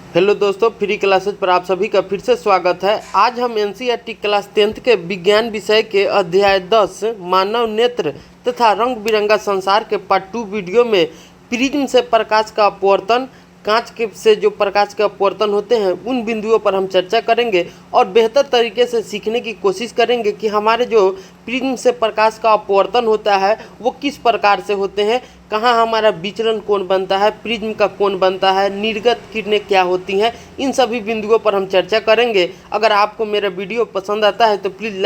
Hello दोस्तों, free classes पर आप सभी का फिर से स्वागत है। आज हम एनसीईआरटी क्लास 10th के विज्ञान विषय के अध्याय 10 मानव नेत्र तथा रंग बिरंगा संसार के पार्ट 2 वीडियो में प्रिज्म से प्रकाश का अपवर्तन, कांच के से जो प्रकाश के अपवर्तन होते हैं उन बिंदुओं पर हम चर्चा करेंगे और बेहतर तरीके से सीखने की कोशिश करेंगे कि हमारे जो प्रिज्म से प्रकाश का अपवर्तन होता है वो किस प्रकार से होते हैं, कहाँ हमारा विचलन कोण बनता है, प्रिज्म का कोण बनता है, निर्गत किरणें क्या होती हैं, इन सभी बिंदुओं पर हम चर्चा करेंगे। अगर आपको मेरा वीडियो पसंद आता है तो please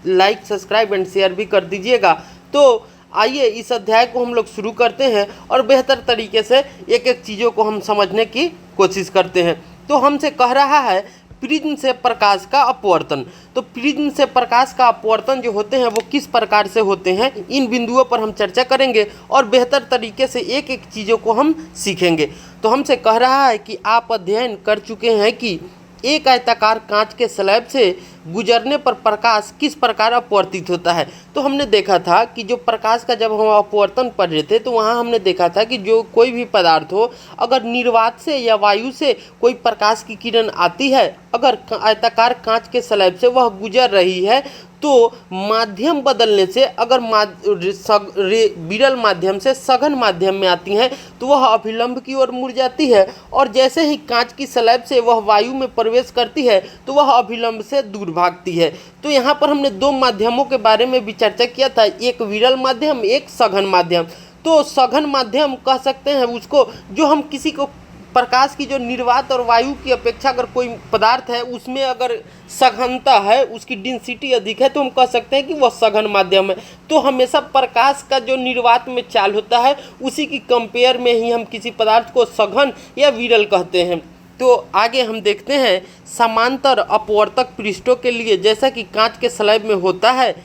like subscribe and share भी कर दीजिएगा। तो आइए इस अध्याय को हम लोग शुरू करते हैं और बेहतर तरीके से एक एक चीज़ों को हम समझने की कोशिश करते हैं। तो हमसे कह रहा है प्रिज्म से प्रकाश का अपवर्तन। तो प्रिज्म से प्रकाश का अपवर्तन जो होते हैं वो किस प्रकार से होते हैं, इन बिंदुओं पर हम चर्चा करेंगे और बेहतर तरीके से एक एक चीज़ों को हम सीखेंगे। तो हमसे कह रहा है कि आप अध्ययन कर चुके हैं कि एक आयताकार कांच के स्लैब से गुजरने पर प्रकाश किस प्रकार अपवर्तित होता है। तो हमने देखा था कि जो प्रकाश का जब हम अपवर्तन पढ़ रहे थे तो वहाँ हमने देखा था कि जो कोई भी पदार्थ हो, अगर निर्वात से या वायु से कोई प्रकाश की किरण आती है, अगर आयताकार कांच के स्लैब से वह गुजर रही है तो माध्यम बदलने से अगर विरल माध्यम से सघन माध्यम में आती हैं तो वह अभिलंब की ओर मुड़ जाती है, और जैसे ही कांच की स्लैब से वह वायु में प्रवेश करती है तो वह अभिलंब से दूर भागती है। तो यहाँ पर हमने दो माध्यमों के बारे में भी चर्चा किया था, एक विरल माध्यम, एक सघन माध्यम। तो सघन माध्यम कह सकते हैं उसको जो हम किसी को प्रकाश की जो निर्वात और वायु की अपेक्षा अगर कोई पदार्थ है उसमें अगर सघनता है, उसकी डेंसिटी अधिक है, तो हम कह सकते हैं कि वह सघन माध्यम है। तो हमेशा प्रकाश का जो निर्वात में चाल होता है उसी की कंपेयर में ही हम किसी पदार्थ को सघन या विरल कहते हैं। तो आगे हम देखते हैं समांतर अपवर्तक पृष्ठों के लिए, जैसा कि कांच के स्लैब में होता है,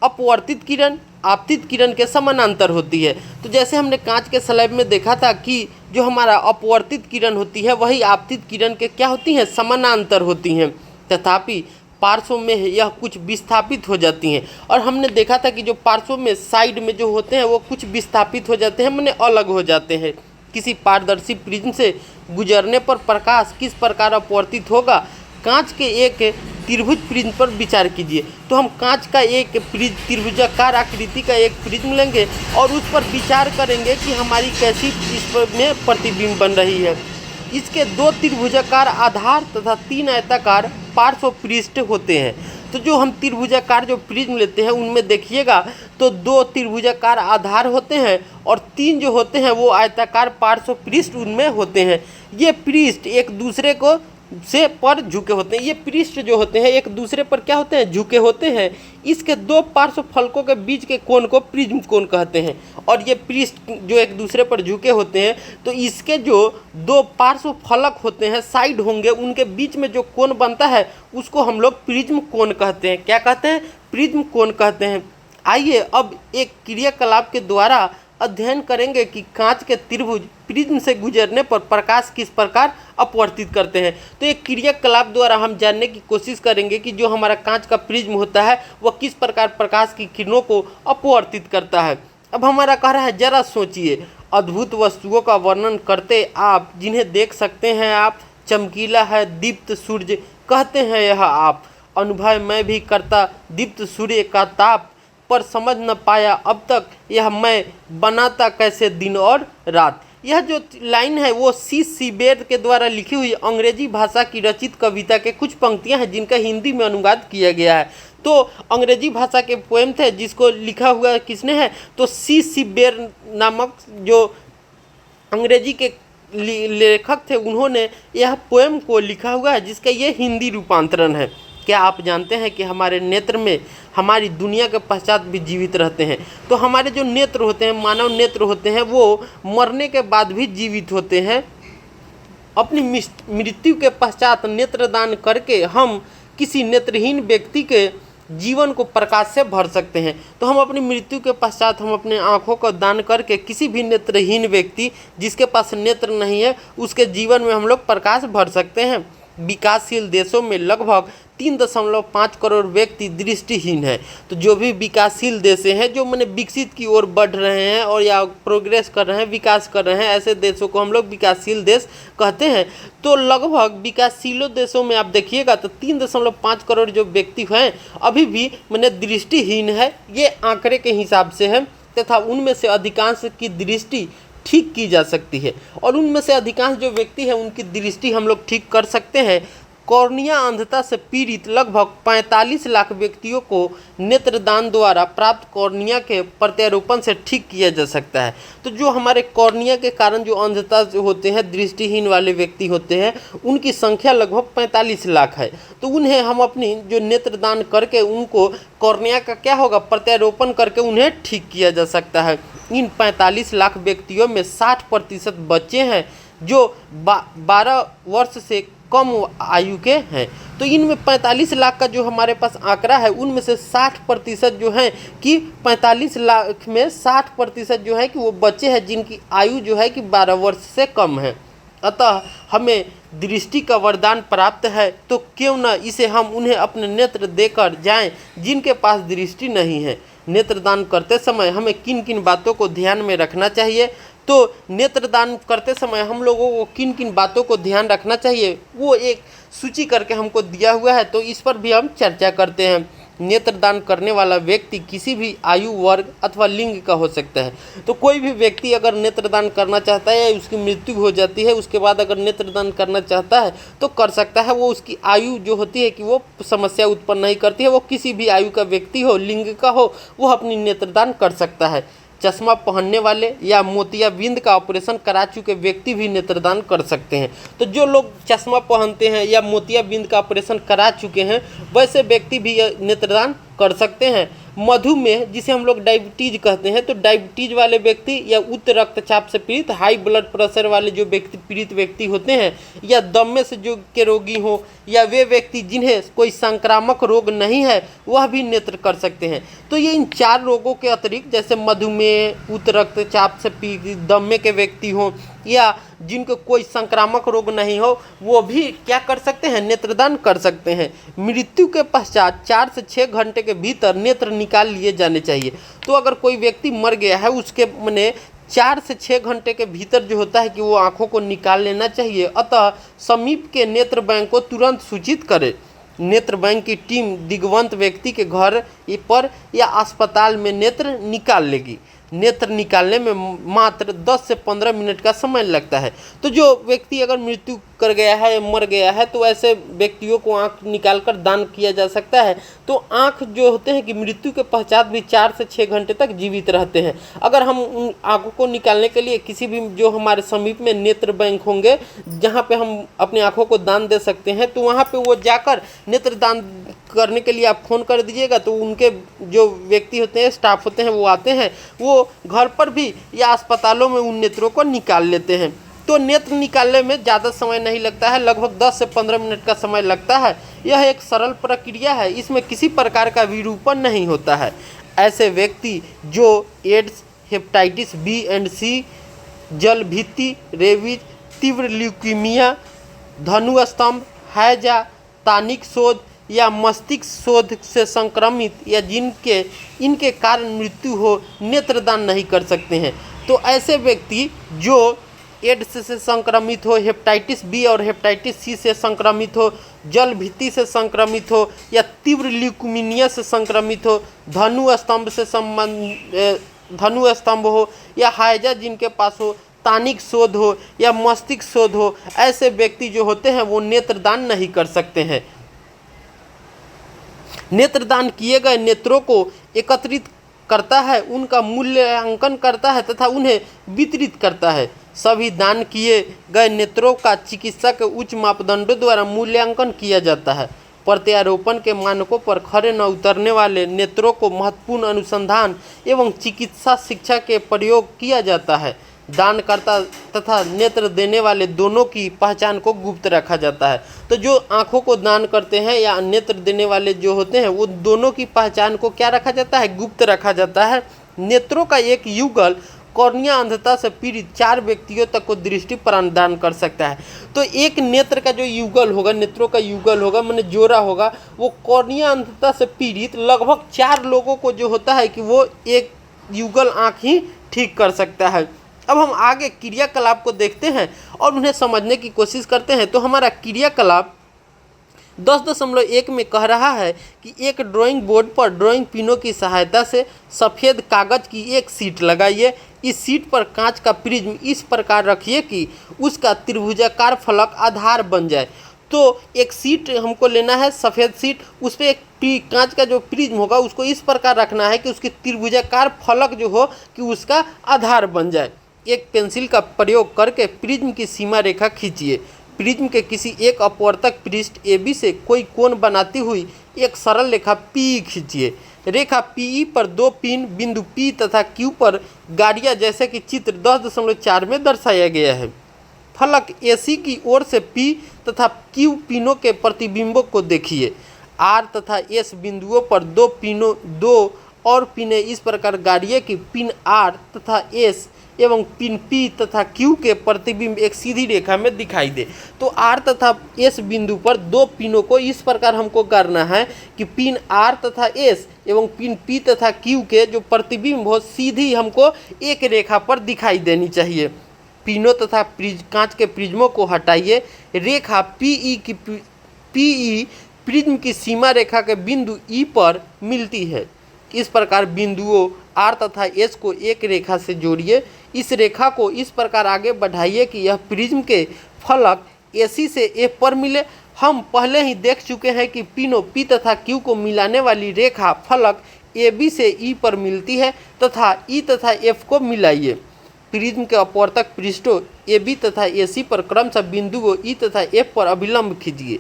अपवर्तित किरण आपतित किरण के समानांतर होती है। तो जैसे हमने कांच के स्लैब में देखा था कि जो हमारा अपवर्तित किरण होती है वही आपतित किरण के क्या होती हैं, समानांतर होती हैं, तथापि पार्श्व में यह कुछ विस्थापित हो जाती हैं। और हमने देखा था कि जो पार्श्व में साइड में जो होते हैं वो कुछ विस्थापित हो जाते हैं, माने अलग हो जाते हैं। किसी पारदर्शी प्रिज्म से गुजरने पर प्रकाश किस प्रकार अपवर्तित होगा। कांच के एक त्रिभुज प्रिज्म पर विचार कीजिए। तो हम कांच का एक त्रिभुजाकार आकृति का एक प्रिज्म लेंगे और उस पर विचार करेंगे कि हमारी कैसी इसमें प्रतिबिंब बन रही है। इसके दो त्रिभुजाकार आधार तथा तीन आयताकार पार्श्व पृष्ठ होते हैं। तो जो हम त्रिभुजाकार जो प्रिज्म लेते हैं उनमें देखिएगा तो दो त्रिभुजाकार आधार होते हैं और तीन जो होते हैं वो आयताकार पार्श्व पृष्ठ उनमें होते हैं। ये पृष्ठ एक दूसरे को से पर झुके होते हैं। ये पृष्ठ जो होते हैं एक दूसरे पर क्या होते हैं, झुके होते हैं। इसके दो पार्श्व फलकों के बीच के कोण को प्रिज्म कोण कहते हैं। और ये पृष्ठ जो एक दूसरे पर झुके होते हैं तो इसके जो दो पार्श्व फलक होते हैं, साइड होंगे, उनके बीच में जो कोण बनता है उसको हम लोग प्रिज्म कोण कहते हैं। क्या कहते हैं, प्रिज्म कोण कहते हैं। आइए अब एक क्रियाकलाप के द्वारा अध्ययन करेंगे कि कांच के त्रिभुज प्रिज्म से गुजरने पर प्रकाश किस प्रकार अपवर्तित करते हैं। तो एक क्रियाकलाप द्वारा हम जानने की कोशिश करेंगे कि जो हमारा कांच का प्रिज्म होता है वह किस प्रकार प्रकाश की किरणों को अपवर्तित करता है। अब हमारा कह रहा है, जरा सोचिए, अद्भुत वस्तुओं का वर्णन करते आप जिन्हें देख सकते हैं आप, चमकीला है दीप्त सूर्य कहते हैं यह आप, अनुभव मैं भी करता दीप्त सूर्य का ताप, पर समझ न पाया अब तक यह मैं बनाता कैसे दिन और रात। यह जो लाइन है वो सीबेर के द्वारा लिखी हुई अंग्रेजी भाषा की रचित कविता के कुछ पंक्तियां हैं जिनका हिंदी में अनुवाद किया गया है। तो अंग्रेजी भाषा के पोएम थे जिसको लिखा हुआ किसने है, तो सीबेर नामक जो अंग्रेजी के लेखक थे उन्होंने यह पोएम को लिखा हुआ है जिसका ये हिंदी रूपांतरण है। क्या आप जानते हैं कि हमारे नेत्र में हमारी दुनिया के पश्चात भी जीवित रहते हैं। तो हमारे जो नेत्र होते हैं, मानव नेत्र होते हैं, वो मरने के बाद भी जीवित होते हैं। अपनी मृत्यु के पश्चात नेत्रदान करके हम किसी नेत्रहीन व्यक्ति के जीवन को प्रकाश से भर सकते हैं। तो हम अपनी मृत्यु के पश्चात हम अपने आँखों को दान करके किसी भी नेत्रहीन व्यक्ति जिसके पास नेत्र नहीं है उसके जीवन में हम लोग प्रकाश भर सकते हैं। विकासशील देशों में लगभग 3.5 करोड़ व्यक्ति दृष्टिहीन हैं। तो जो भी विकासशील देश हैं, जो मैंने विकसित की ओर बढ़ रहे हैं और या प्रोग्रेस कर रहे हैं, विकास कर रहे हैं, ऐसे देशों को हम लोग विकासशील देश कहते हैं। तो लगभग विकासशील देशों में आप देखिएगा तो 3.5 करोड़ जो व्यक्ति हैं अभी भी मैंने दृष्टिहीन है, ये आंकड़े के हिसाब से है, तथा उनमें से अधिकांश की दृष्टि ठीक की जा सकती है। और उनमें से अधिकांश जो व्यक्ति हैं उनकी दृष्टि हम लोग ठीक कर सकते हैं। कॉर्निया अंधता से पीड़ित लगभग 45 लाख व्यक्तियों को नेत्रदान द्वारा प्राप्त कॉर्निया के प्रत्यारोपण से ठीक किया जा सकता है। तो जो हमारे कॉर्निया के कारण जो अंधता जो होते हैं, दृष्टिहीन वाले व्यक्ति होते हैं, उनकी संख्या लगभग 45 लाख है। तो उन्हें हम अपनी जो नेत्रदान करके उनको कॉर्निया का क्या होगा, प्रत्यारोपण करके उन्हें ठीक किया जा सकता है। इन 45 लाख व्यक्तियों में 60% बच्चे हैं जो 12 वर्ष से कम आयु के हैं। तो इनमें 45 लाख का जो हमारे पास आंकड़ा है, उनमें से 60% जो है कि 45 लाख में 60% जो है कि वो बच्चे हैं जिनकी आयु जो है कि 12 वर्ष से कम है। अतः हमें दृष्टि का वरदान प्राप्त है, तो क्यों न इसे हम उन्हें अपने नेत्र देकर जाएं जिनके पास दृष्टि नहीं है। नेत्रदान करते समय हमें किन किन बातों को ध्यान में रखना चाहिए? तो नेत्रदान करते समय हम लोगों को किन किन बातों को ध्यान रखना चाहिए, वो एक सूची करके हमको दिया हुआ है, तो इस पर भी हम चर्चा करते हैं। नेत्रदान करने वाला व्यक्ति किसी भी आयु वर्ग अथवा लिंग का हो सकता है। तो कोई भी व्यक्ति अगर नेत्रदान करना चाहता है या उसकी मृत्यु हो जाती है, उसके बाद अगर नेत्रदान करना चाहता है तो कर सकता है। वो उसकी आयु जो होती है कि वो समस्या उत्पन्न नहीं करती है। वो किसी भी आयु का व्यक्ति हो, लिंग का हो, वो अपनी नेत्रदान कर सकता है। चश्मा पहनने वाले या मोतियाबिंद का ऑपरेशन करा चुके व्यक्ति भी नेत्रदान कर सकते हैं। तो जो लोग चश्मा पहनते हैं या मोतियाबिंद का ऑपरेशन करा चुके हैं, वैसे व्यक्ति भी नेत्रदान कर सकते हैं। मधुमेह, जिसे हम लोग डायबिटीज कहते हैं, तो डायबिटीज वाले व्यक्ति या उच्च रक्तचाप से पीड़ित, हाई ब्लड प्रेशर वाले जो व्यक्ति पीड़ित व्यक्ति होते हैं, या दमे से जो के रोगी हो, या वे व्यक्ति जिन्हें कोई संक्रामक रोग नहीं है, वह भी नेत्र कर सकते हैं। तो ये इन 4 रोगों के अतिरिक्त, जैसे मधुमेह, उच्च रक्तचाप से पीड़ित, दमे के व्यक्ति हों, या जिनको कोई संक्रामक रोग नहीं हो, वो भी क्या कर सकते हैं, नेत्रदान कर सकते हैं। मृत्यु के पश्चात 4 से 6 घंटे के भीतर नेत्र निकाल लिए जाने चाहिए। तो अगर कोई व्यक्ति मर गया है, उसके मैंने 4 से 6 घंटे के भीतर जो होता है कि वो आँखों को निकाल लेना चाहिए। अतः समीप के नेत्र बैंक को तुरंत सूचित करें। नेत्र बैंक की टीम दिग्वंत व्यक्ति के घर पर या अस्पताल में नेत्र निकाल लेगी। नेत्र निकालने में मात्र 10 से 15 मिनट का समय लगता है। तो जो व्यक्ति अगर मृत्यु कर गया है, मर गया है, तो ऐसे व्यक्तियों को आँख निकालकर दान किया जा सकता है। तो आँख जो होते हैं कि मृत्यु के पश्चात भी 4 से 6 घंटे तक जीवित रहते हैं। अगर हम उन आँखों को निकालने के लिए किसी भी जो हमारे समीप में नेत्र बैंक होंगे, जहाँ पे हम अपनी आँखों को दान दे सकते हैं, तो वहाँ पे वो जाकर नेत्र दान करने के लिए आप फ़ोन कर दीजिएगा। तो उनके जो व्यक्ति होते हैं, स्टाफ होते हैं, वो आते हैं, वो घर पर भी या अस्पतालों में उन नेत्रों को निकाल लेते हैं। तो नेत्र निकालने में ज़्यादा समय नहीं लगता है, लगभग 10 से 15 मिनट का समय लगता है। यह एक सरल प्रक्रिया है, इसमें किसी प्रकार का विरूपण नहीं होता है। ऐसे व्यक्ति जो एड्स, हेपेटाइटिस बी एंड सी, जल भित्ति, रेबीज, तीव्र ल्यूकीमिया, धनुस्तंभ, हैजा, तानिक शोध या मस्तिष्क शोध से संक्रमित या जिनके इनके कारण मृत्यु हो, नेत्रदान नहीं कर सकते हैं। तो ऐसे व्यक्ति जो एड्स से संक्रमित हो, हेपेटाइटिस बी और हेपेटाइटिस सी से संक्रमित हो, जल भित्ति से संक्रमित हो, या तीव्र ल्यूकीमिया से संक्रमित हो, धनुस्तंभ हो, या हैजा जिनके पास हो, तानिक शोध हो या मस्तिष्क शोध हो, ऐसे व्यक्ति जो होते हैं वो नेत्रदान नहीं कर सकते हैं। नेत्रदान किए गए नेत्रों को एकत्रित करता है, उनका मूल्यांकन करता है तथा उन्हें वितरित करता है। सभी दान किए गए नेत्रों का चिकित्सा के उच्च मापदंडों द्वारा मूल्यांकन किया जाता है। प्रत्यारोपण के मानकों पर खरे न उतरने वाले नेत्रों को महत्वपूर्ण अनुसंधान एवं चिकित्सा शिक्षा के प्रयोग किया जाता है। दानकर्ता तथा नेत्र देने वाले दोनों की पहचान को गुप्त रखा जाता है। तो जो आँखों को दान करते हैं या नेत्र देने वाले जो होते हैं, वो दोनों की पहचान को क्या रखा जाता है, गुप्त रखा जाता है। नेत्रों का एक युगल कॉर्निया अंधता से पीड़ित 4 व्यक्तियों तक को दृष्टि प्रदान कर सकता है। तो एक नेत्र का जो युगल होगा, नेत्रों का युगल होगा, माने जोड़ा होगा, वो कॉर्निया अंधता से पीड़ित लगभग 4 लोगों को जो होता है कि वो एक युगल आँख ही ठीक कर सकता है। अब हम आगे क्रियाकलाप को देखते हैं और उन्हें समझने की कोशिश करते हैं। तो हमारा क्रियाकलाप 10.1 में कह रहा है कि एक ड्राइंग बोर्ड पर ड्राइंग पिनों की सहायता से सफ़ेद कागज़ की एक शीट लगाइए। इस शीट पर कांच का प्रिज्म इस प्रकार रखिए कि उसका त्रिभुजाकार फलक आधार बन जाए। तो एक शीट हमको लेना है, सफ़ेद शीट, उस पर एक कांच का जो प्रिज्म होगा उसको इस प्रकार रखना है कि उसकी त्रिभुजाकार फलक जो हो कि उसका आधार बन जाए। एक पेंसिल का प्रयोग करके प्रिज्म की सीमा रेखा खींचिए। प्रिज्म के किसी एक अपवर्तक पृष्ठ AB से कोई कोण बनाती हुई एक सरल रेखा PE खींचिए। रेखा PE पर 2 पिन बिंदु P तथा Q पर गाड़ियाँ जैसे कि चित्र 10.4 में दर्शाया गया है। फलक AC की ओर से P तथा Q पिनों के प्रतिबिंबों को देखिए। R तथा S बिंदुओं पर 2 और पिनें इस प्रकार गाड़िए कि पिन R तथा S एवं पिन P तथा Q के प्रतिबिंब एक सीधी रेखा में दिखाई दे। तो R तथा S बिंदु पर 2 पिनों को इस प्रकार हमको करना है कि पिन R तथा S एवं पिन P तथा Q के जो प्रतिबिंब हो सीधी हमको एक रेखा पर दिखाई देनी चाहिए। पिनों तथा कांच के प्रिज्मों को हटाइए। रेखा PE प्रिज्म की सीमा रेखा के बिंदु E पर मिलती है। इस प्रकार बिंदुओं R तथा S को एक रेखा से जोड़िए। इस रेखा को इस प्रकार आगे बढ़ाइए कि यह प्रिज्म के फलक AC से A पर मिले। हम पहले ही देख चुके हैं कि पिनों P तथा Q को मिलाने वाली रेखा फलक AB से E पर मिलती है तथा E तथा F को मिलाइए। प्रिज्म के अपवर्तक पृष्ठों AB तथा AC पर क्रमशः बिंदुओं E तथा F पर अभिलंब खींचिए।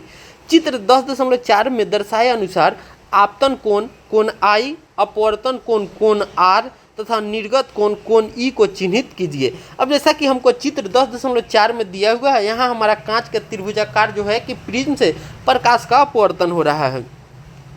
चित्र 10.4 में दर्शाए अनुसार आपतन कोण कोण I, अपवर्तन कोण कोण R तथा निर्गत कोण E को चिन्हित कीजिए। अब जैसा कि हमको चित्र 10.4 में दिया हुआ है, यहाँ हमारा कांच का त्रिभुजाकार जो है कि प्रिज्म से प्रकाश का अपवर्तन हो रहा है।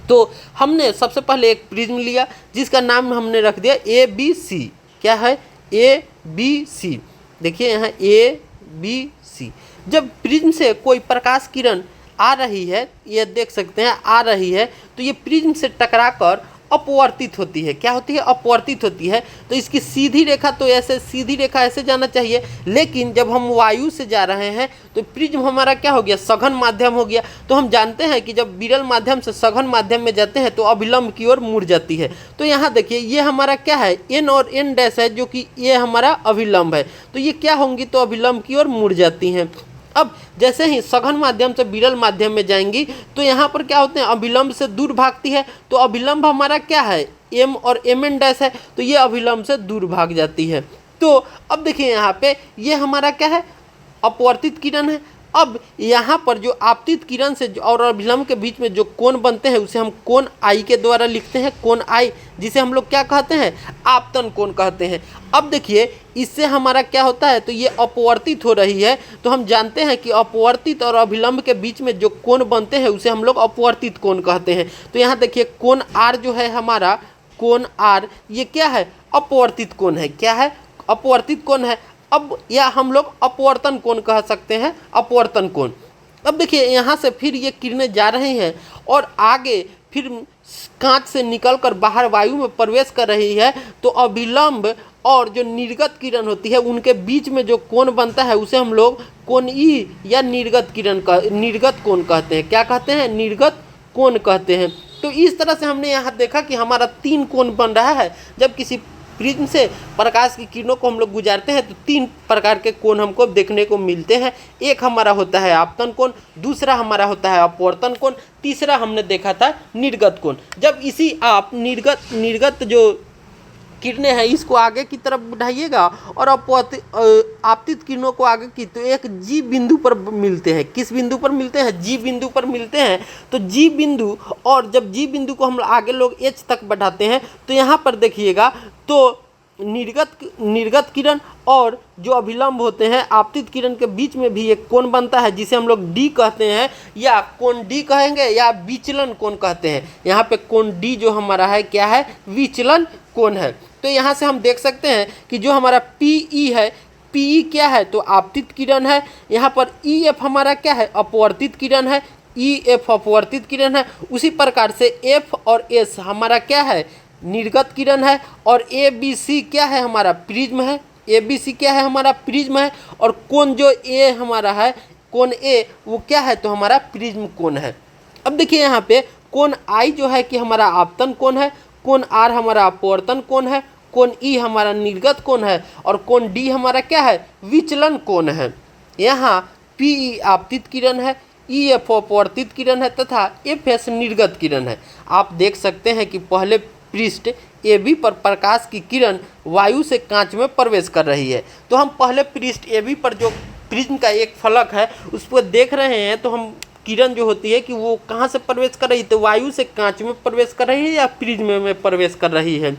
तो हमने सबसे पहले एक प्रिज्म लिया जिसका नाम हमने रख दिया ABC। क्या है? ABC। देखिए यहाँ ABC। जब प्रिज्म से कोई प्रकाश किरण आ रही है, ये देख सकते हैं आ रही है, तो ये प्रिज्म से टकराकर अपवर्तित होती है। क्या होती है? अपवर्तित होती है। तो इसकी सीधी रेखा तो ऐसे, सीधी रेखा ऐसे जाना चाहिए, लेकिन जब हम वायु से जा रहे हैं तो प्रिज्म हमारा क्या हो गया? सघन माध्यम हो गया। तो हम जानते हैं कि जब विरल माध्यम से सघन माध्यम में जाते हैं तो अभिलंब की ओर मुड़ जाती है। तो यहाँ देखिए ये हमारा क्या है? N और N डैश है, जो कि ये हमारा अभिलंब है। तो ये क्या होंगी? तो अभिलंब की ओर मुड़ जाती हैं। अब जैसे ही सघन माध्यम से विरल माध्यम में जाएंगी तो यहाँ पर क्या होते हैं? अभिलंब से दूर भागती है। तो अभिलंब हमारा क्या है? M और MN डैश है, तो ये अभिलंब से दूर भाग जाती है। तो अब देखिए यहाँ पे ये हमारा क्या है? अपवर्तित किरण है। अब यहाँ पर जो आपतित किरण से और अभिलंब के बीच में जो कोण बनते हैं उसे हम कोण I के द्वारा लिखते हैं। कोण I, जिसे हम लोग क्या कहते हैं? आपतन कोण कहते हैं। अब देखिए इससे हमारा क्या होता है? तो ये अपवर्तित हो रही है, तो हम जानते हैं कि अपवर्तित और अभिलंब के बीच में जो कोण बनते हैं उसे हम लोग अपवर्तित कोण कहते हैं। तो यहाँ देखिए कोण R जो है हमारा, कोण R ये क्या है? अपवर्तित कोण है। क्या है? अपवर्तित कोण है। अब या हम लोग अपवर्तन कोण कह सकते हैं, अपवर्तन कोण। अब देखिए यहाँ से फिर ये किरणें जा रही हैं और आगे फिर कांच से निकलकर बाहर वायु में प्रवेश कर रही है। तो अभिलंब और जो निर्गत किरण होती है उनके बीच में जो कोण बनता है उसे हम लोग कोण E या निर्गत कोण कहते हैं। क्या कहते हैं? निर्गत कोण कहते हैं। तो इस तरह से हमने यहाँ देखा कि हमारा 3 कोण बन रहा है। जब किसी प्रिज्म से प्रकाश की किरणों को हम लोग गुजारते हैं तो 3 प्रकार के कोण हमको देखने को मिलते हैं। एक हमारा होता है आपतन कोण, दूसरा हमारा होता है अपवर्तन कोण, तीसरा हमने देखा था निर्गत कोण। जब इसी आप निर्गत जो किरणें हैं इसको आगे की तरफ बढ़ाइएगा और आपतित किरणों को आगे की, तो एक G बिंदु पर मिलते हैं। किस बिंदु पर मिलते हैं? G बिंदु पर मिलते हैं। तो G बिंदु, और जब G बिंदु को हम आगे लोग H तक बढ़ाते हैं तो यहाँ पर देखिएगा तो निर्गत किरण और जो अभिलंब होते हैं आपतित किरण के बीच में भी एक कोण बनता है जिसे हम लोग डी कहते हैं, या कोण डी कहेंगे या विचलन कोण कहते हैं। यहाँ पे कोण डी जो हमारा है क्या है, विचलन कोण है। तो यहाँ से हम देख सकते हैं कि जो हमारा पीई है, पीई क्या है तो आपतित किरण है। यहाँ पर ईएफ हमारा क्या है, अपवर्तित किरण है। ईएफ अपवर्तित किरण है। उसी प्रकार से एफ और एस हमारा क्या है, निर्गत किरण है। और ए बी सी क्या है, हमारा प्रिज्म है। ए बी सी क्या है, हमारा प्रिज्म है। और कोण जो ए हमारा है, कोण ए वो क्या है तो हमारा प्रिज्म कोण है। अब देखिए यहाँ पे कोण आई जो है कि हमारा आपतन कोण है, कोण आर हमारा अपवर्तन कोण है, कोण ई हमारा निर्गत कोण है, और कोण डी हमारा क्या है, विचलन कोण है। यहाँ पी आपतित किरण है, ई एफ अपवर्तित किरण है तथा एफ एस निर्गत किरण है। आप देख सकते हैं कि पहले पृष्ठ ए बी पर प्रकाश की किरण वायु से कांच में प्रवेश कर रही है। तो हम पहले पृष्ठ ए बी पर जो प्रिज्म का एक फलक है उस पर देख रहे हैं, तो हम किरण जो होती है कि वो कहाँ से प्रवेश कर रही है, तो वायु से कांच में प्रवेश कर रही है या प्रिज्म में प्रवेश कर रही है।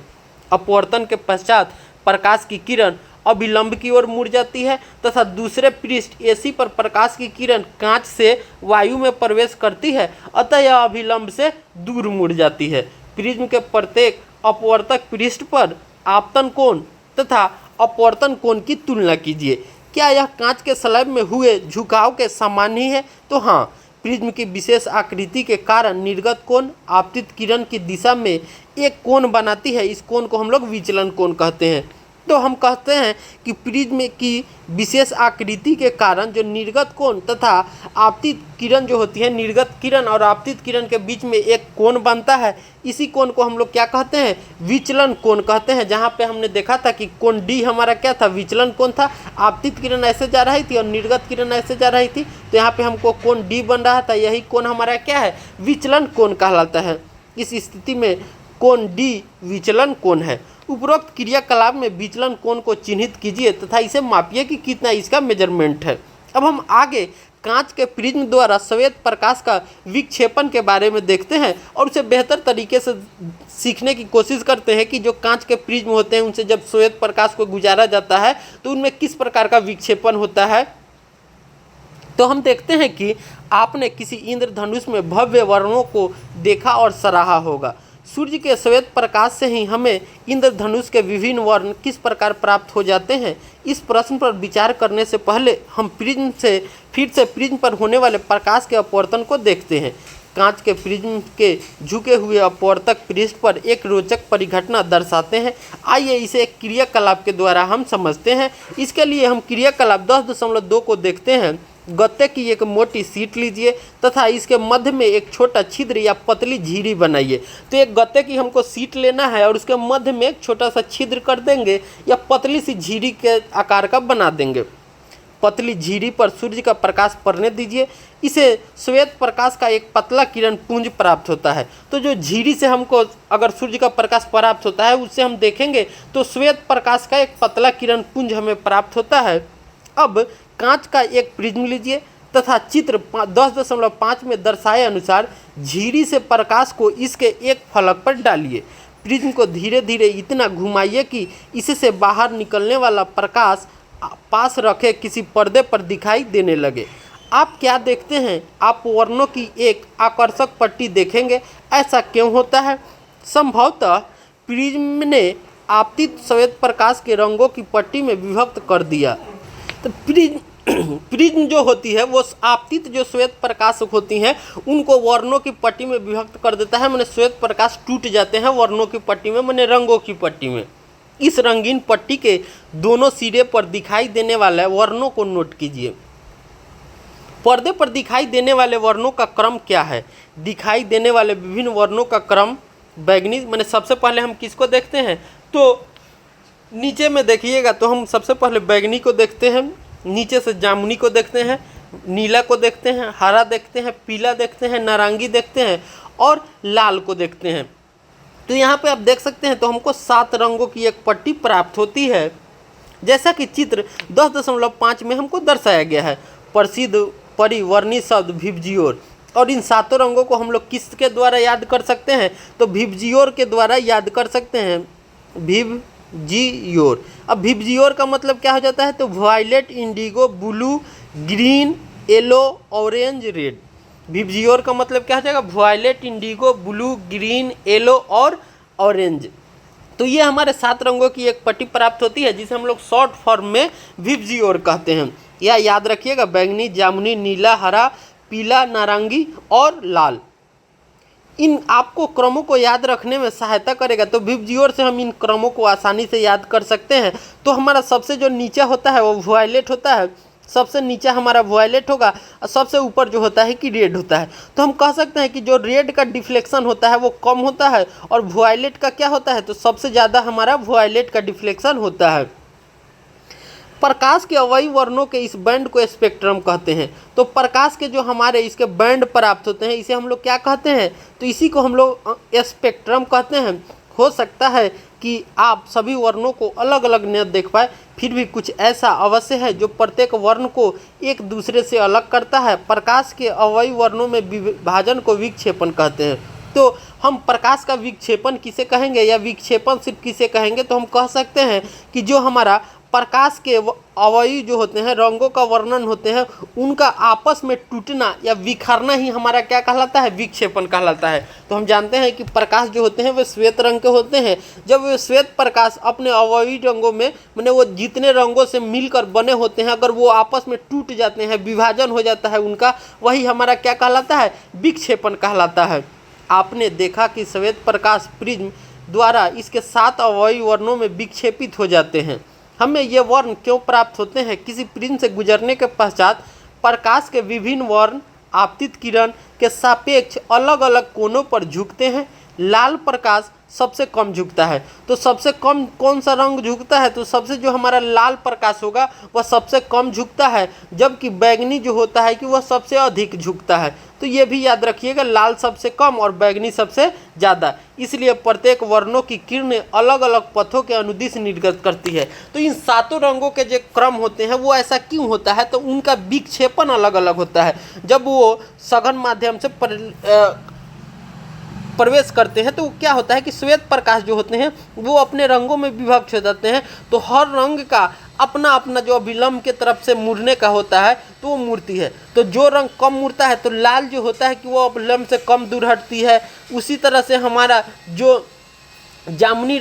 अपवर्तन के पश्चात प्रकाश की किरण अभिलंब की ओर मुड़ जाती है तथा दूसरे पृष्ठ एसी पर प्रकाश की किरण कांच से वायु में प्रवेश करती है, अतः यह अभिलंब से दूर मुड़ जाती है। प्रिज्म के प्रत्येक अपवर्तक पृष्ठ पर आपतन कोण तथा अपवर्तन कोण की तुलना कीजिए। क्या यह कांच के स्लैब में हुए झुकाव के समान ही है? तो हाँ, प्रिज्म की विशेष आकृति के कारण निर्गत कोण आपतित किरण की दिशा में एक कोण बनाती है। इस कोण को हम लोग विचलन कोण कहते हैं। तो हम कहते हैं कि प्रिज्म की विशेष आकृति के कारण जो निर्गत कोण तथा आपतित किरण जो होती है, निर्गत किरण और आपतित किरण के बीच में एक कोण बनता है। इसी कोण को हम लोग क्या कहते हैं, विचलन कोण कहते हैं। जहाँ पे हमने देखा था कि कोण डी हमारा क्या था, विचलन कोण था। आपतित किरण ऐसे जा रही थी और निर्गत किरण ऐसे जा रही थी, तो यहाँ पे हमको कोण डी बन रहा था। यही कोण हमारा क्या है, विचलन कोण कहलाता है। इस स्थिति में कोण डी विचलन कोण है। उपरोक्त क्रियाकलाप में विचलन कोण को चिन्हित कीजिए तथा इसे मापिए कि कितना इसका मेजरमेंट है। अब हम आगे कांच के प्रिज्म द्वारा श्वेत प्रकाश का विक्षेपण के बारे में देखते हैं और उसे बेहतर तरीके से सीखने की कोशिश करते हैं कि जो कांच के प्रिज्म होते हैं उनसे जब श्वेत प्रकाश को गुजारा जाता है तो उनमें किस प्रकार का विक्षेपण होता है। तो हम देखते हैं कि आपने किसी इंद्रधनुष में भव्य वर्णों को देखा और सराहा होगा। सूर्य के श्वेत प्रकाश से ही हमें इंद्रधनुष के विभिन्न वर्ण किस प्रकार प्राप्त हो जाते हैं, इस प्रश्न पर विचार करने से पहले हम प्रिज्म से फिर से प्रिज्म पर होने वाले प्रकाश के अपवर्तन को देखते हैं। कांच के प्रिज्म के झुके हुए अपवर्तक पृष्ठ पर एक रोचक परिघटना दर्शाते हैं। आइए इसे एक क्रियाकलाप के द्वारा हम समझते हैं। इसके लिए हम क्रियाकलाप 10.2 को देखते हैं। गत्ते की एक मोटी शीट लीजिए तथा इसके मध्य में एक छोटा छिद्र या पतली झिरी बनाइए। तो एक गत्ते की हमको शीट लेना है और उसके मध्य में एक छोटा सा छिद्र कर देंगे या पतली सी झिरी के आकार का बना देंगे। पतली झिरी पर सूर्य का प्रकाश पड़ने दीजिए। इसे श्वेत प्रकाश का एक पतला किरण पुंज प्राप्त होता है। तो जो झिरी से हमको अगर सूर्य का प्रकाश प्राप्त होता है उससे हम देखेंगे तो श्वेत प्रकाश का एक पतला किरण पुंज हमें प्राप्त होता है। अब कांच का एक प्रिज्म लीजिए तथा चित्र 10.5 में दर्शाए अनुसार झिरी से प्रकाश को इसके एक फलक पर डालिए। प्रिज्म को धीरे धीरे इतना घुमाइए कि इससे बाहर निकलने वाला प्रकाश पास रखे किसी पर्दे पर दिखाई देने लगे। आप क्या देखते हैं, आप वर्णों की एक आकर्षक पट्टी देखेंगे। ऐसा क्यों होता है? संभवतः प्रिज्म ने आपतित श्वेत प्रकाश के रंगों की पट्टी में विभक्त कर दिया। तो प्रिज्म जो होती है वो आपतित जो श्वेत प्रकाश होती हैं उनको वर्णों की पट्टी में विभक्त कर देता है। मैंने श्वेत प्रकाश टूट जाते हैं वर्णों की पट्टी में, मैंने रंगों की पट्टी में। इस रंगीन पट्टी के दोनों सिरे पर दिखाई देने वाले वर्णों को नोट कीजिए। पर्दे पर दिखाई देने वाले वर्णों का क्रम क्या है? दिखाई देने वाले विभिन्न वर्णों का क्रम बैगनी, मैंने सबसे पहले हम किसको देखते हैं तो नीचे में देखिएगा तो हम सबसे पहले बैगनी को देखते हैं, नीचे से जामुनी को देखते हैं, नीला को देखते हैं, हरा देखते हैं, पीला देखते हैं, नारंगी देखते हैं और लाल को देखते हैं। तो यहाँ पे आप देख सकते हैं तो हमको 7 रंगों की एक पट्टी प्राप्त होती है, जैसा कि चित्र 10.5 में हमको दर्शाया गया है। प्रसिद्ध परिवर्णी शब्द विबजियोर, और इन 7 रंगों को हम लोग किसके द्वारा याद कर सकते हैं तो विबजियोर के द्वारा याद कर सकते हैं। विब विबजियोर। अब विबजियोर का मतलब क्या हो जाता है, तो violet, indigo, blue, green, yellow, orange, red. VIBGYOR का मतलब क्या हो जाएगा, violet, indigo, blue, green, yellow और ऑरेंज। तो ये हमारे 7 रंगों की एक पट्टी प्राप्त होती है जिसे हम लोग शॉर्ट फॉर्म में विबजियोर कहते हैं। यह याद रखिएगा, बैंगनी, जामुनी, नीला, हरा, पीला, नारंगी और लाल। इन आपको क्रमों को याद रखने में सहायता करेगा। तो विबजियोर से हम इन क्रमों को आसानी से याद कर सकते हैं। तो हमारा सबसे जो नीचा होता है वो वायलेट होता है, सबसे नीचा हमारा वायलेट होगा और सबसे ऊपर जो होता है कि रेड होता है। तो हम कह सकते हैं कि जो रेड का डिफ्लेक्शन होता है वो कम होता है और वायलेट का क्या होता है, तो सबसे ज़्यादा हमारा वायलेट का डिफ्लेक्शन होता है। प्रकाश के अवयवी वर्णों के इस बैंड को स्पेक्ट्रम कहते हैं। तो प्रकाश के जो हमारे इसके बैंड प्राप्त होते हैं इसे हम लोग क्या कहते हैं, तो इसी को हम लोग स्पेक्ट्रम कहते हैं। हो सकता है कि आप सभी वर्णों को अलग अलग न देख पाए, फिर भी कुछ ऐसा अवश्य है जो प्रत्येक वर्ण को एक दूसरे से अलग करता है। प्रकाश के अवयवी वर्णों में विभाजन को विक्षेपण कहते हैं। तो हम प्रकाश का विक्षेपण किसे कहेंगे या विक्षेपण सिर्फ किसे कहेंगे, तो हम कह सकते हैं कि जो हमारा प्रकाश के अवयवी जो होते हैं, रंगों का वर्णन होते हैं, उनका आपस में टूटना या बिखरना ही हमारा क्या कहलाता है, विक्षेपण कहलाता है। तो हम जानते हैं कि प्रकाश जो होते हैं वे श्वेत रंग के होते हैं। जब वे श्वेत प्रकाश अपने अवयवी रंगों में, माने वो जितने रंगों से मिलकर बने होते हैं, अगर वो आपस में टूट जाते हैं, विभाजन हो जाता है उनका, वही हमारा क्या कहलाता है, विक्षेपण कहलाता है। आपने देखा कि श्वेत प्रकाश प्रिज्म द्वारा इसके 7 अवयवी वर्णों में विक्षेपित हो जाते हैं। हमें ये वर्ण क्यों प्राप्त होते हैं, किसी प्रिज्म से गुजरने के पश्चात प्रकाश के विभिन्न वर्ण आपतित किरण के सापेक्ष अलग अलग कोनों पर झुकते हैं। लाल प्रकाश सबसे कम झुकता है। तो सबसे कम कौन सा रंग झुकता है, तो सबसे जो हमारा लाल प्रकाश होगा वह सबसे कम झुकता है, जबकि बैंगनी जो होता है कि वह सबसे अधिक झुकता है। तो ये भी याद रखिएगा, लाल सबसे कम और बैंगनी सबसे ज़्यादा। इसलिए प्रत्येक वर्णों की किरणें अलग अलग पथों के अनुदिश निर्गत करती है। तो इन 7 रंगों के जो क्रम होते हैं वो ऐसा क्यों होता है, तो उनका विक्षेपण अलग अलग होता है। जब वो सघन माध्यम से प्रवेश करते हैं तो क्या होता है कि श्वेत प्रकाश जो होते हैं वो अपने रंगों में विभक्त हो जाते हैं। तो हर रंग का अपना अपना जो अभिलंब के तरफ से मुड़ने का होता है तो वो मुड़ती है। तो जो रंग कम मुड़ता है तो लाल जो होता है कि वो अभिलंब से कम दूर हटती है। उसी तरह से हमारा जो जामुनी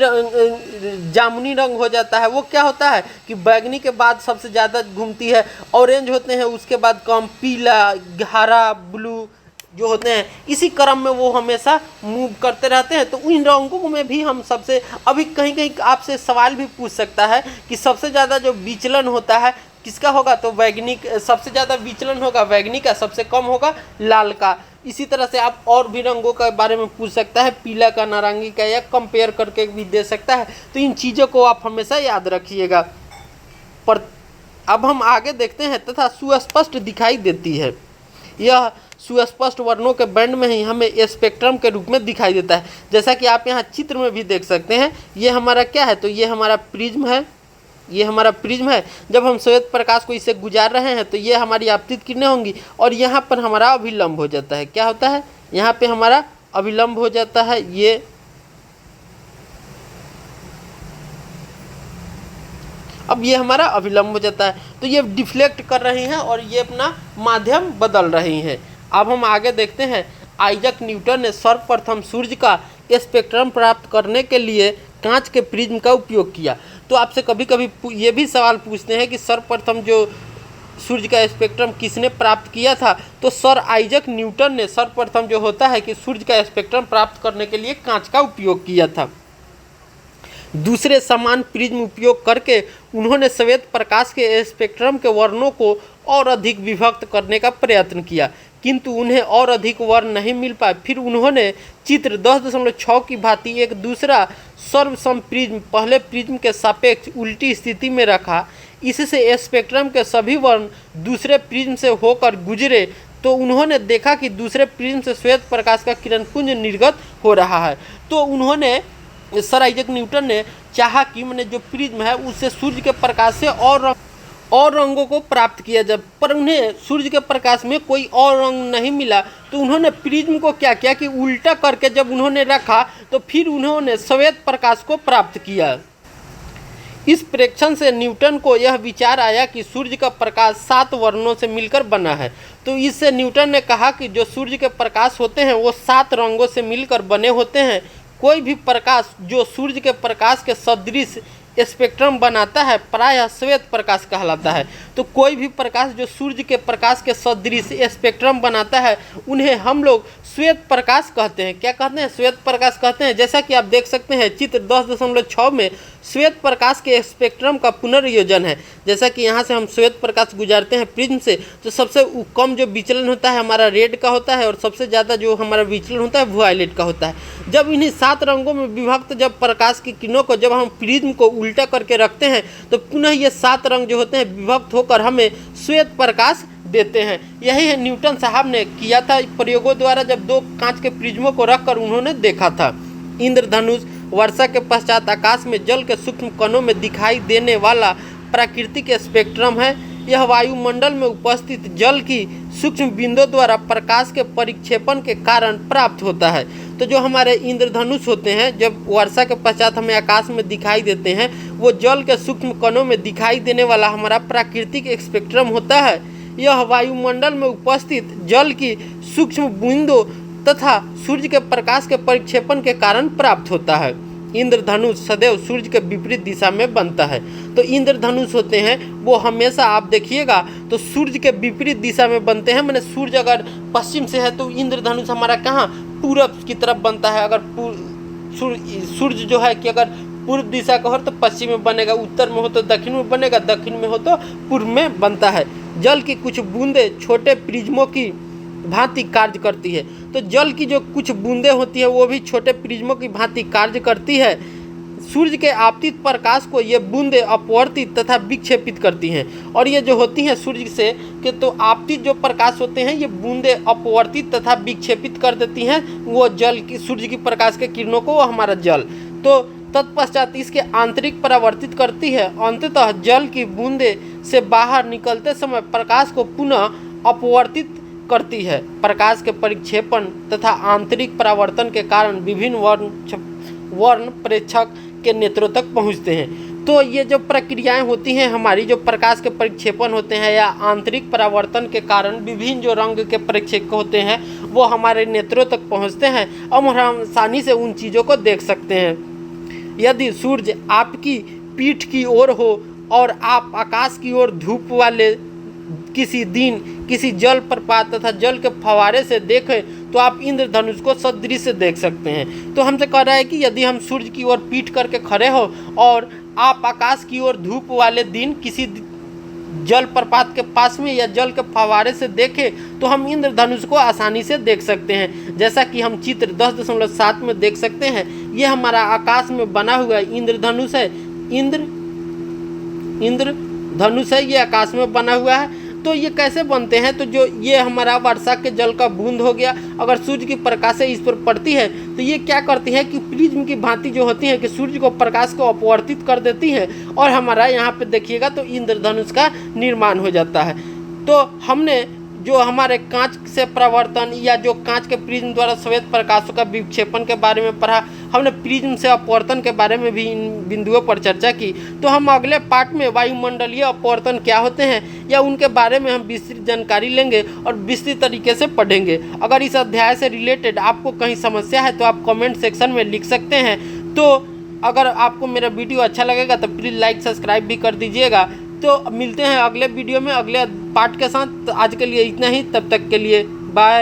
रंग हो जाता है वो क्या होता है कि बैंगनी के बाद सबसे ज़्यादा घूमती है। ऑरेंज होते हैं उसके बाद कम, पीला, हरा, ब्लू जो होते हैं, इसी क्रम में वो हमेशा मूव करते रहते हैं। तो इन रंगों में भी हम सबसे, अभी कहीं कहीं आपसे सवाल भी पूछ सकता है कि सबसे ज़्यादा जो विचलन होता है किसका होगा, तो बैंगनी सबसे ज़्यादा विचलन होगा बैंगनी का, सबसे कम होगा लाल का। इसी तरह से आप और भी रंगों के बारे में पूछ सकता है, पीला का, नारंगी का, या कंपेयर करके भी दे सकता है। तो इन चीज़ों को आप हमेशा याद रखिएगा। पर अब हम आगे देखते हैं, तथा सुस्पष्ट दिखाई देती है। यह सुस्पष्ट वर्णों के बैंड में ही हमें स्पेक्ट्रम के रूप में दिखाई देता है। जैसा कि आप यहाँ चित्र में भी देख सकते हैं, ये हमारा क्या है, तो ये हमारा प्रिज्म है, ये हमारा प्रिज्म है। जब हम श्वेत प्रकाश को इससे गुजार रहे हैं तो ये हमारी आपतित किरणें होंगी और यहाँ पर हमारा अभिलंब हो जाता है। क्या होता है, यहाँ पे हमारा अभिलंब हो जाता है। ये अब ये हमारा अभिलंब हो जाता है। तो ये डिफ्लेक्ट कर रही हैं और ये अपना माध्यम बदल रही हैं। अब हम आगे देखते हैं, आइजैक न्यूटन ने सर्वप्रथम सूर्य का स्पेक्ट्रम प्राप्त करने के लिए कांच के प्रिज्म का उपयोग किया। तो आपसे कभी कभी ये भी सवाल पूछते हैं कि सर्वप्रथम जो सूर्य का स्पेक्ट्रम किसने प्राप्त किया था, तो सर आइजैक न्यूटन ने सर्वप्रथम जो होता है कि सूर्य का स्पेक्ट्रम प्राप्त करने के लिए कांच का उपयोग किया था। दूसरे समान प्रिज्म उपयोग करके उन्होंने श्वेत प्रकाश के स्पेक्ट्रम के वर्णों को और अधिक विभक्त करने का प्रयत्न किया, किंतु उन्हें और अधिक वर्ण नहीं मिल पाए। फिर उन्होंने चित्र 10.6 की भांति एक दूसरा सर्वसम प्रिज्म पहले प्रिज्म के सापेक्ष उल्टी स्थिति में रखा। इससे स्पेक्ट्रम के सभी वर्ण दूसरे प्रिज्म से होकर गुजरे तो उन्होंने देखा कि दूसरे प्रिज्म से श्वेत प्रकाश का किरणपुंज निर्गत हो रहा है। तो उन्होंने, सर आइजैक न्यूटन ने चाहा कि मैंने जो प्रिज्म है उससे सूर्य के प्रकाश से और रंगों को प्राप्त किया जाए, पर उन्हें सूर्य के प्रकाश में कोई और रंग नहीं मिला। तो उन्होंने प्रिज्म को क्या किया कि उल्टा करके जब उन्होंने रखा तो फिर उन्होंने श्वेत प्रकाश को प्राप्त किया। इस प्रेक्षण से न्यूटन को यह विचार आया कि सूर्य का प्रकाश 7 वर्णों से मिलकर बना है। तो इससे न्यूटन ने कहा कि जो सूर्य के प्रकाश होते हैं वो 7 रंगों से मिलकर बने होते हैं। कोई भी प्रकाश जो सूर्य के प्रकाश के सदृश स्पेक्ट्रम बनाता है प्रायः श्वेत प्रकाश कहलाता है। तो कोई भी प्रकाश जो सूर्य के प्रकाश के सदृश स्पेक्ट्रम बनाता है उन्हें हम लोग श्वेत प्रकाश कहते हैं। क्या कहते हैं? श्वेत प्रकाश कहते हैं। जैसा कि आप देख सकते हैं चित्र 10.6 में श्वेत प्रकाश के स्पेक्ट्रम का पुनर्योजन है। जैसा कि यहाँ से हम श्वेत प्रकाश गुजारते हैं प्रिज्म से, तो सबसे कम जो विचलन होता है हमारा रेड का होता है और सबसे ज़्यादा जो हमारा विचलन होता है वायलेट का होता है। जब इन्हीं 7 रंगों में विभक्त जब प्रकाश की किरणों को जब हम प्रिज्म को उल्टा करके रखते हैं तो पुनः ये 7 रंग जो होते हैं विभक्त होकर हमें श्वेत प्रकाश देते हैं। यही है न्यूटन साहब ने किया था प्रयोगों द्वारा, जब 2 कांच के प्रिज्मों को रखकर उन्होंने देखा था। इंद्रधनुष वर्षा के पश्चात आकाश में जल के सूक्ष्म कणों में दिखाई देने वाला प्राकृतिक स्पेक्ट्रम है। यह वायुमंडल में उपस्थित जल की सूक्ष्म बिंदुओं द्वारा प्रकाश के परिक्षेपण के कारण प्राप्त होता है। तो जो हमारे इंद्रधनुष होते हैं जब वर्षा के पश्चात हमें आकाश में दिखाई देते हैं वो जल के सूक्ष्म कणों में दिखाई देने वाला हमारा प्राकृतिक स्पेक्ट्रम होता है। यह वायुमंडल में उपस्थित जल की सूक्ष्म बूंदों तथा सूर्य के प्रकाश के परिक्षेपण के कारण प्राप्त होता है। इंद्रधनुष सदैव सूर्य के विपरीत दिशा में बनता है। तो इंद्रधनुष होते हैं वो हमेशा आप देखिएगा तो सूर्य के विपरीत दिशा में बनते हैं। मैंने सूर्य अगर पश्चिम से है तो इंद्रधनुष हमारा कहाँ पूरब की तरफ बनता है। अगर सूर्य जो है कि अगर पूर्व दिशा का हो तो पश्चिम में बनेगा, उत्तर में हो तो दक्षिण में बनेगा, दक्षिण में हो तो पूर्व में बनता है। जल की कुछ बूंदें छोटे प्रिज्मों की भांति कार्य करती है। तो जल की जो कुछ बूंदें होती है वो भी छोटे प्रिज्मों की भांति कार्य करती है। सूर्य के आपतित प्रकाश को ये बूंदें अपवर्तित तथा विक्षेपित करती हैं। और ये जो होती हैं सूर्य से कि तो आपतित जो प्रकाश होते हैं ये बूंदें अपवर्तित तथा विक्षेपित कर देती हैं वो जल की सूर्य की प्रकाश के किरणों को, वो हमारा जल। तो तत्पश्चात इसके आंतरिक परावर्तित करती है। अंततः जल की बूंदें से बाहर निकलते समय प्रकाश को पुनः अपवर्तित करती है। प्रकाश के परिक्षेपण तथा आंतरिक परावर्तन के कारण विभिन्न वर्ण प्रेक्षक के नेत्रों तक पहुँचते हैं। तो ये जो प्रक्रियाएं होती हैं हमारी, जो प्रकाश के परिक्षेपण होते हैं या आंतरिक परावर्तन के कारण विभिन्न जो रंग के प्रेक्षक होते हैं वो हमारे नेत्रों तक पहुँचते हैं और हम आसानी से उन चीज़ों को देख सकते हैं। यदि सूर्य आपकी पीठ की ओर हो और आप आकाश की ओर धूप वाले किसी दिन किसी जल प्रपात तथा जल के फवारे से देखें तो आप इंद्रधनुष को सदृश से देख सकते हैं। तो हमसे कह रहा है कि यदि हम सूर्य की ओर पीठ करके खड़े हो और आप आकाश की ओर धूप वाले दिन किसी जल प्रपात के पास में या जल के फवारे से देखें तो हम इंद्रधनुष को आसानी से देख सकते हैं। जैसा कि हम चित्र 10.7 में देख सकते हैं, ये हमारा आकाश में बना हुआ इंद्रधनुष है। इंद्रधनुष है, ये आकाश में बना हुआ है। तो ये कैसे बनते हैं? तो जो ये हमारा वर्षा के जल का बूंद हो गया, अगर सूर्य की प्रकाश इस पर पड़ती है तो ये क्या करती है कि प्रिज्म की भांति जो होती है कि सूर्य को प्रकाश को अपवर्तित कर देती है और हमारा यहाँ पे देखिएगा तो इंद्रधनुष का निर्माण हो जाता है। तो हमने जो हमारे कांच से परावर्तन या जो कांच के प्रिज्म द्वारा श्वेत प्रकाशों का विक्षेपण के बारे में पढ़ा, हमने प्रिज्म से अपवर्तन के बारे में भी इन बिंदुओं पर चर्चा की। तो हम अगले पार्ट में वायुमंडलीय अपवर्तन क्या होते हैं या उनके बारे में हम विस्तृत जानकारी लेंगे और विस्तृत तरीके से पढ़ेंगे। अगर इस अध्याय से रिलेटेड आपको कहीं समस्या है तो आप कमेंट सेक्शन में लिख सकते हैं। तो अगर आपको मेरा वीडियो अच्छा लगेगा तो प्लीज़ लाइक सब्सक्राइब भी कर दीजिएगा। तो मिलते हैं अगले वीडियो में अगले पार्ट के साथ। तो आज के लिए इतना ही, तब तक के लिए बाय।